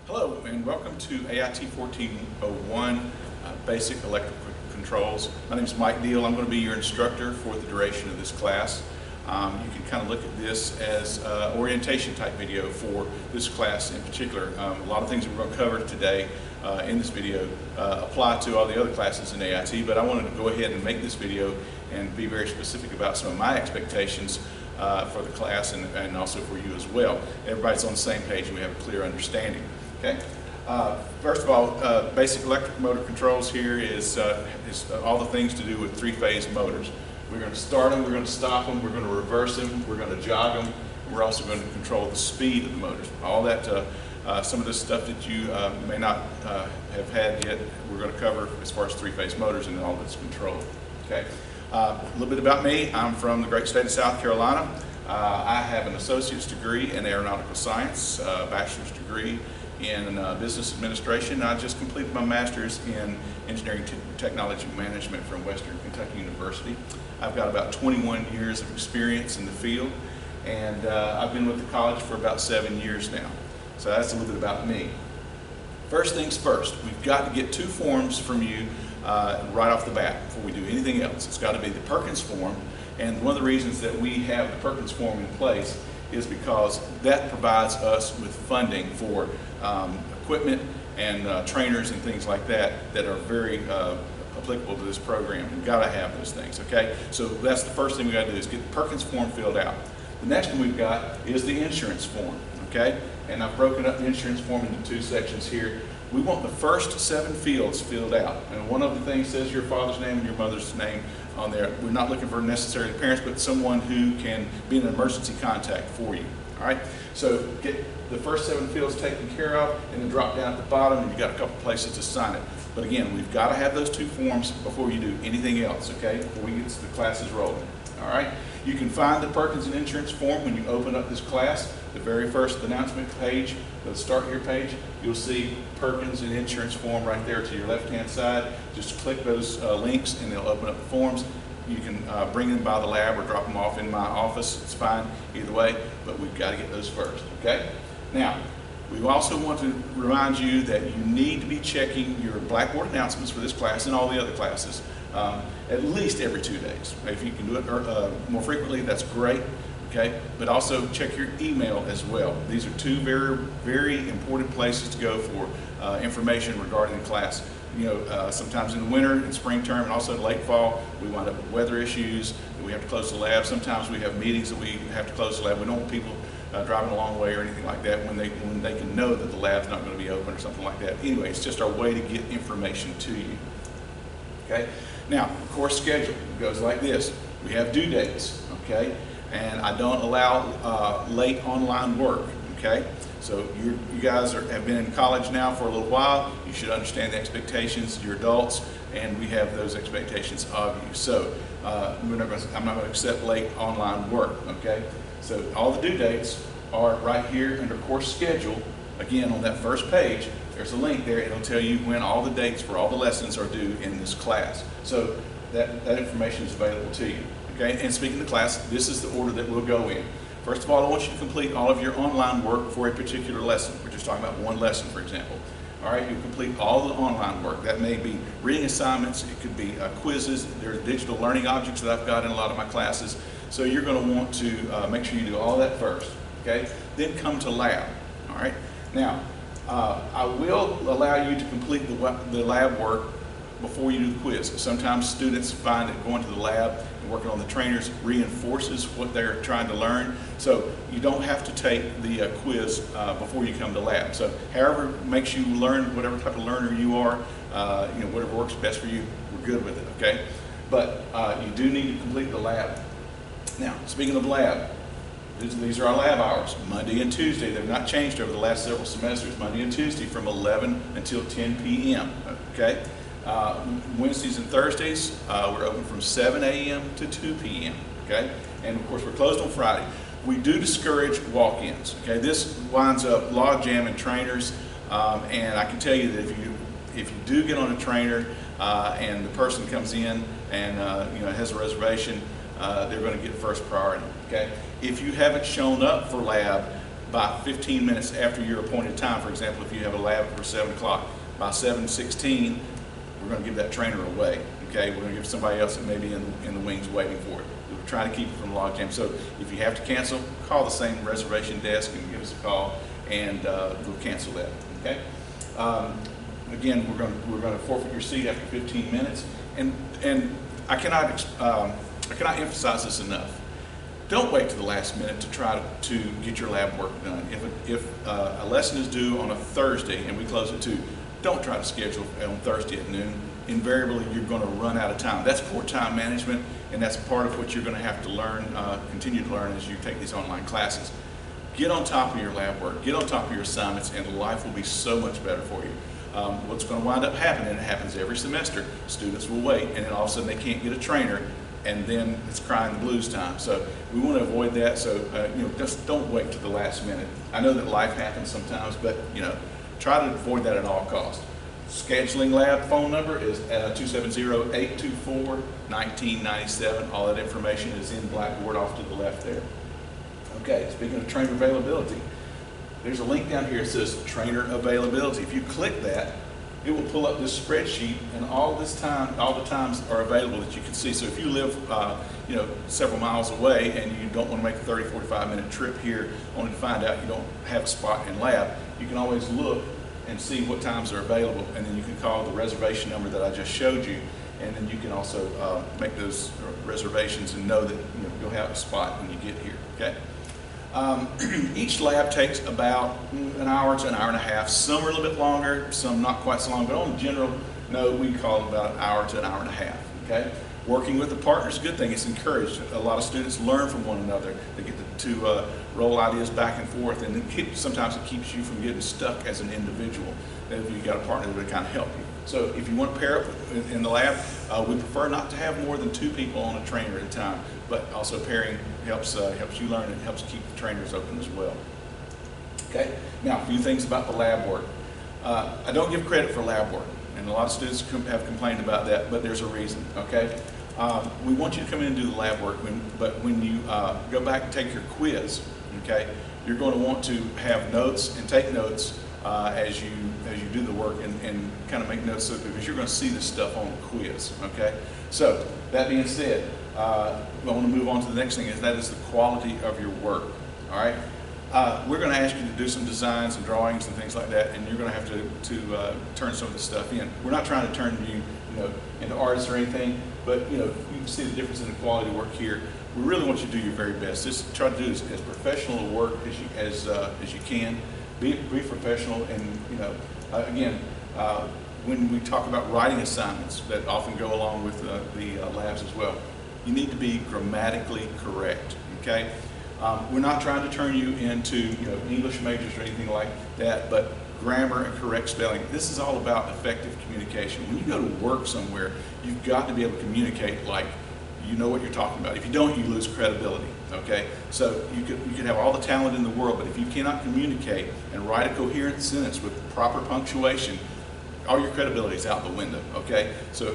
Hello and welcome to AIT 1401 Basic Electrical Controls. My name is Mike Deal. I'm going to be your instructor for the duration of this class. You can kind of look at this as orientation type video for this class in particular. A lot of things that we're going to cover today in this video apply to all the other classes in AIT, but I wanted to go ahead and make this video and be very specific about some of my expectations for the class and also for you as well. Everybody's on the same page and we have a clear understanding. Okay. First of all, basic electric motor controls here is all the things to do with three-phase motors. We're going to start them, we're going to stop them, we're going to reverse them, we're going to jog them, and we're also going to control the speed of the motors. All that, some of this stuff that you may not have had yet, we're going to cover as far as three-phase motors and all that's controlled. Okay. A little bit about me. I'm from the great state of South Carolina. I have an associate's degree in aeronautical science, a bachelor's degree in business administration. I just completed my master's in engineering technology management from Western Kentucky University. I've got about 21 years of experience in the field, and I've been with the college for about 7 years now. So that's a little bit about me. First things first, we've got to get two forms from you right off the bat before we do anything else. It's got to be the Perkins Form, and one of the reasons that we have the Perkins Form in place is because that provides us with funding for equipment and trainers and things like that that are very applicable to this program. We've got to have those things, okay? So that's the first thing we've got to do is get the Perkins Form filled out. The next one we've got is the insurance form, okay? And I've broken up the insurance form into two sections here. We want the first 7 fields filled out. And one of the things says your father's name and your mother's name on there. We're not looking for necessarily parents, but someone who can be an emergency contact for you. All right? So get the first 7 fields taken care of, and then drop down at the bottom, and you've got a couple places to sign it. But again, we've got to have those 2 forms before you do anything else, okay? Before we get the classes rolling. All right? You can find the Perkins and Insurance Form when you open up this class. The very first announcement page, the Start Here page, you'll see Perkins and Insurance Form right there to your left-hand side. Just click those links and they'll open up the forms. You can bring them by the lab or drop them off in my office. It's fine either way, but we've got to get those first, okay? Now, we also want to remind you that you need to be checking your Blackboard announcements for this class and all the other classes at least every 2 days. If you can do it more frequently, that's great. Okay, but also check your email as well. These are 2 very, very important places to go for information regarding the class. You know, sometimes in the winter, in spring term, and also in late fall, we wind up with weather issues. We have to close the lab. Sometimes we have meetings that we have to close the lab. We don't want people driving a long way or anything like that when they can know that the lab's not going to be open or something like that. Anyway, it's just our way to get information to you. Okay. Now, course schedule goes like this. We have due dates. Okay. And I don't allow late online work, okay? So you guys have been in college now for a little while. You should understand the expectations. You're adults, and we have those expectations of you. So I'm not going to accept late online work, okay? So all the due dates are right here under course schedule. Again, on that first page, there's a link there. It'll tell you when all the dates for all the lessons are due in this class. So that information is available to you. Okay, and speaking of the class, this is the order that we'll go in. First of all, I want you to complete all of your online work for a particular lesson. We're just talking about one lesson, for example. All right, you complete all the online work. That may be reading assignments, it could be quizzes. There are digital learning objects that I've got in a lot of my classes. So you're going to want to make sure you do all that first. Okay, then come to lab. All right, now I will allow you to complete the lab work before you do the quiz. Sometimes students find that going to the lab and working on the trainers reinforces what they're trying to learn. So you don't have to take the quiz before you come to lab. So however makes you learn, whatever type of learner you are, you know, whatever works best for you, we're good with it, okay? But you do need to complete the lab. Now, speaking of lab, these are our lab hours, Monday and Tuesday. They've not changed over the last several semesters. Monday and Tuesday from 11 until 10 p.m., okay? Wednesdays and Thursdays, we're open from 7 a.m. to 2 p.m., okay? And of course, we're closed on Friday. We do discourage walk-ins, okay? This winds up log jamming trainers, and I can tell you that if you do get on a trainer and the person comes in and you know, has a reservation, they're going to get first priority, okay? If you haven't shown up for lab, by 15 minutes after your appointed time. For example, if you have a lab for 7 o'clock, by 7:16, we're going to give that trainer away. Okay, we're going to give somebody else that may be in the wings waiting for it. We're trying to keep it from logjam. So if you have to cancel, call the same reservation desk and give us a call, and we'll cancel that. Okay. Again, we're going to forfeit your seat after 15 minutes, and I cannot emphasize this enough. Don't wait to the last minute to try to get your lab work done. If a lesson is due on a Thursday and we close at 2, don't try to schedule on Thursday at noon. Invariably, you're going to run out of time. That's poor time management, and that's part of what you're going to have to learn, continue to learn as you take these online classes. Get on top of your lab work, get on top of your assignments, and life will be so much better for you. What's going to wind up happening, and it happens every semester, students will wait, and then all of a sudden they can't get a trainer, and then it's crying the blues time. So we want to avoid that. So just don't wait to the last minute. I know that life happens sometimes, but try to avoid that at all costs. Scheduling lab phone number is 270-824-1997. All that information is in Blackboard off to the left there. Okay, speaking of trainer availability, there's a link down here that says trainer availability. If you click that, it will pull up this spreadsheet, and all the times are available that you can see. So if you live several miles away and you don't want to make a 30-45 minute trip here only to find out you don't have a spot in lab, you can always look and see what times are available, and then you can call the reservation number that I just showed you, and then you can also make those reservations and know that you'll have a spot when you get here. Okay. Each lab takes about an hour to an hour and a half. Some are a little bit longer, some not quite so long, but on general note, we call them about an hour to an hour and a half. Okay. Working with a partner is a good thing. It's encouraged. A lot of students learn from one another. They get to roll ideas back and forth, and sometimes it keeps you from getting stuck as an individual. If you've got a partner that will kind of help you. So if you want to pair up in the lab, we prefer not to have more than 2 people on a trainer at a time, but also pairing helps you learn and helps keep the trainers open as well. Okay, now a few things about the lab work. I don't give credit for lab work, and a lot of students have complained about that, but there's a reason. Okay, we want you to come in and do the lab work, but when you go back and take your quiz, okay, you're going to want to have notes and take notes as you do the work, and kind of make notes because you're going to see this stuff on the quiz. Okay, so that being said, I want to move on to the next thing, that is the quality of your work. All right, we're going to ask you to do some designs and drawings and things like that, and you're going to have to turn some of this stuff in. We're not trying to turn you into artists or anything, but you can see the difference in the quality of work here. We really want you to do your very best. Just try to do as professional a work as you can. Be professional, and again, when we talk about writing assignments that often go along with the labs as well, you need to be grammatically correct. Okay, we're not trying to turn you into English majors or anything like that, but grammar and correct spelling. This is all about effective communication. When you go to work somewhere, you've got to be able to communicate like you know what you're talking about. If you don't, you lose credibility. Okay, so you could have all the talent in the world, but if you cannot communicate and write a coherent sentence with proper punctuation, all your credibility is out the window. Okay, so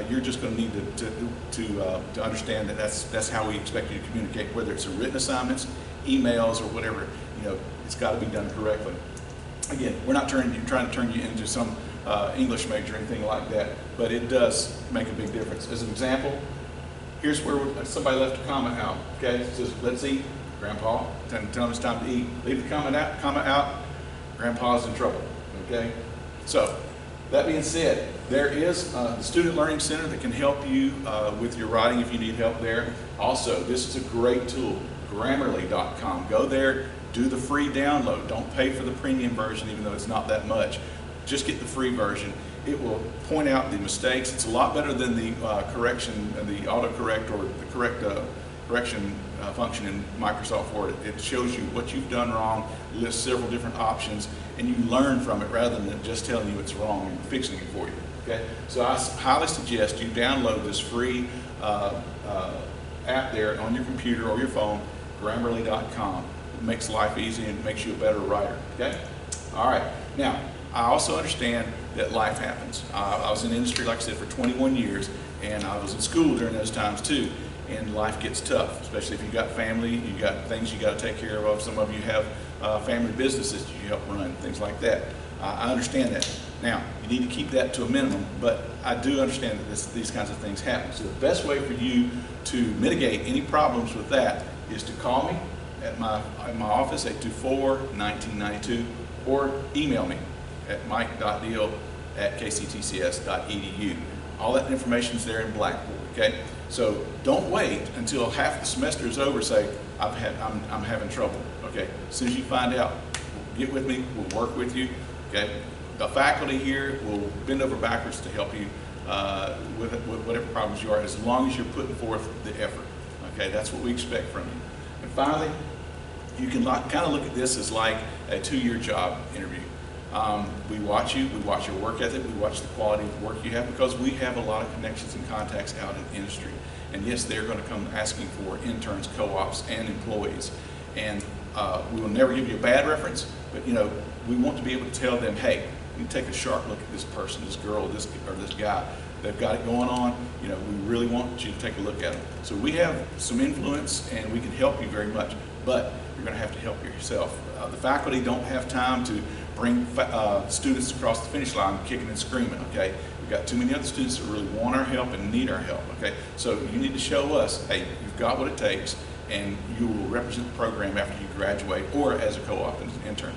you're just going to need to understand that that's how we expect you to communicate, whether it's written assignments, emails, or whatever. It's got to be done correctly. Again, we're not trying to turn you into some English major or anything like that, but it does make a big difference. As an example, here's where somebody left a comment out. Okay, it says, "Let's eat." Grandpa, tell them it's time to eat. Leave the comment out. Grandpa's in trouble. Okay, so that being said, there is the Student Learning Center that can help you with your writing if you need help there. Also, this is a great tool, Grammarly.com. Go there, do the free download. Don't pay for the premium version, even though it's not that much. Just get the free version. It will point out the mistakes. It's a lot better than the correction, the autocorrect or the correction function in Microsoft Word. It shows you what you've done wrong, lists several different options, and you learn from it rather than just telling you it's wrong and fixing it for you. Okay, so I highly suggest you download this free app there on your computer or your phone, Grammarly.com. It makes life easy and makes you a better writer. Okay, all right. Now, I also understand that life happens. I was in the industry, like I said, for 21 years, and I was in school during those times too. and life gets tough, especially if you've got family, you've got things you got to take care of. Some of you have family businesses that you help run, things like that. I understand that. Now, you need to keep that to a minimum, but I do understand that these kinds of things happen. So the best way for you to mitigate any problems with that is to call me at my office, 824-1992, or email me at mike.deal@kctcs.edu. All that information is there in Blackboard, okay? So don't wait until half the semester is over, say, I'm having trouble, okay? As soon as you find out, get with me, we'll work with you, okay? The faculty here will bend over backwards to help you with whatever problems you are, as long as you're putting forth the effort, okay? That's what we expect from you. And finally, you can kind of look at this as like a 2-year job interview. We watch you, we watch your work ethic, we watch the quality of the work you have, because we have a lot of connections and contacts out in industry. And yes, they're going to come asking for interns, co-ops, and employees. And we will never give you a bad reference, but you know, we want to be able to tell them, hey, you take a sharp look at this person, this girl, this guy. They've got it going on. You know, we really want you to take a look at them. So we have some influence, and we can help you very much, but you're going to have to help yourself. The faculty don't have time to bring students across the finish line kicking and screaming, okay? We've got too many other students that really want our help and need our help, okay? So you need to show us, hey, you've got what it takes, and you will represent the program after you graduate or as a co-op and intern.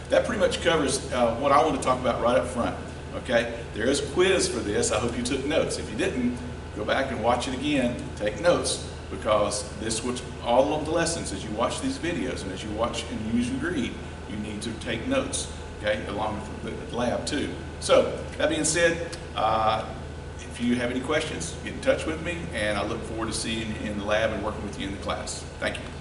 That pretty much covers what I want to talk about right up front, okay? There is a quiz for this. I hope you took notes. If you didn't, go back and watch it again, take notes, because this was all of the lessons. As you watch these videos and as you watch and use and read, you need to take notes, okay, along with the lab too. So, that being said, if you have any questions, get in touch with me, and I look forward to seeing you in the lab and working with you in the class. Thank you.